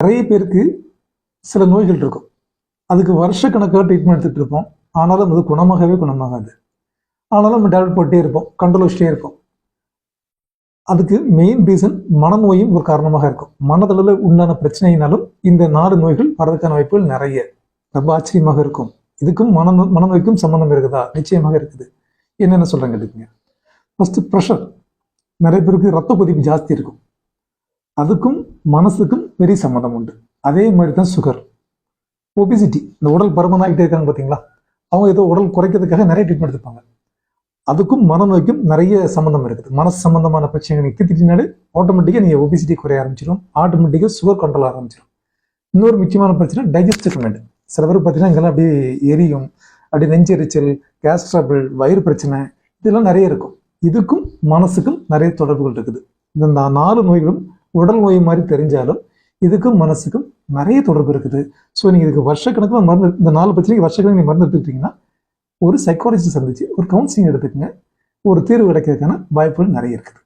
நிறைய பேருக்கு சில நோய்கள் இருக்கும், அதுக்கு வருஷக்கணக்காக ட்ரீட்மெண்ட் எடுத்துகிட்டு இருப்போம், ஆனாலும் அது குணமாகாது. ஆனாலும் நம்ம டேப்லெட் போட்டே இருப்போம், கண்ட்ரோல் வச்சுட்டே இருப்போம். அதுக்கு மெயின் ரீசன் மனநோயும் ஒரு காரணமாக இருக்கும். மனதளவில் உண்டான பிரச்சனையினாலும் இந்த 4 நோய்கள் வரதுக்கான வாய்ப்புகள் நிறைய. ரொம்ப ஆச்சரியமாக இருக்கும். இதுக்கும் மனநோய்க்கும் சம்மந்தம் இருக்குதா? நிச்சயமாக இருக்குது. என்னென்ன சொல்கிறேங்க கேட்டுக்கங்க. First pressure. நிறைய பேருக்கு ரத்த கொதிப்பு ஜாஸ்தி இருக்கும், அதுக்கும் மனசுக்கும் பெரிய சம்மந்தம் உண்டு. அதே மாதிரி தான் சுகர், ஒபிசிட்டி, இந்த உடல் பருமனாகிட்டே இருக்காங்க பார்த்தீங்களா, அவங்க ஏதோ உடல் குறைக்கிறதுக்காக நிறைய ட்ரீட்மெண்ட் எடுத்துப்பாங்க. அதுக்கும் மனநோய்க்கும் நிறைய சம்மந்தம் இருக்குது. மனசு சம்பந்தமான பிரச்சனைகள் நீங்கள் தீர்த்திட்டினாலே ஆட்டோமேட்டிக்காக நீங்கள் ஒபிசிட்டி குறைய ஆரம்பிச்சிடும், ஆட்டோமேட்டிக்காக சுகர் கண்ட்ரோல் ஆரம்பிச்சிடும். இன்னொரு முக்கியமான பிரச்சனை டைஜஸ்டிவ் கமெண்ட். சில பேர் பார்த்தீங்கன்னா இங்கெல்லாம் அப்படியே எரியும், அப்படியே நெஞ்செரிச்சல், கேஸ் ட்ரபிள், வயிறு பிரச்சனை, இதெல்லாம் நிறைய இருக்கும். இதுக்கும் மனசுக்கும் நிறைய தொடர்புகள் இருக்குது. இந்த 4 நோய்களும் உடல் நோய் மாதிரி தெரிஞ்சாலும் இதுக்கும் மனசுக்கும் நிறைய தொடர்பு இருக்குது. ஸோ நீங்கள் இதுக்கு வருஷக்கணக்கில் மருந்து, இந்த 4 பிரச்சனைக்கு வருஷக்கணக்கில் நீங்கள் மருந்து எடுத்துக்கிட்டிங்கன்னா ஒரு சைக்காலஜிஸ்ட் சந்திச்சு ஒரு கவுன்சிலிங் எடுத்துக்கங்க, ஒரு தீர்வு கிடைக்கிறதுக்கான வாய்ப்புகள் நிறைய இருக்குது.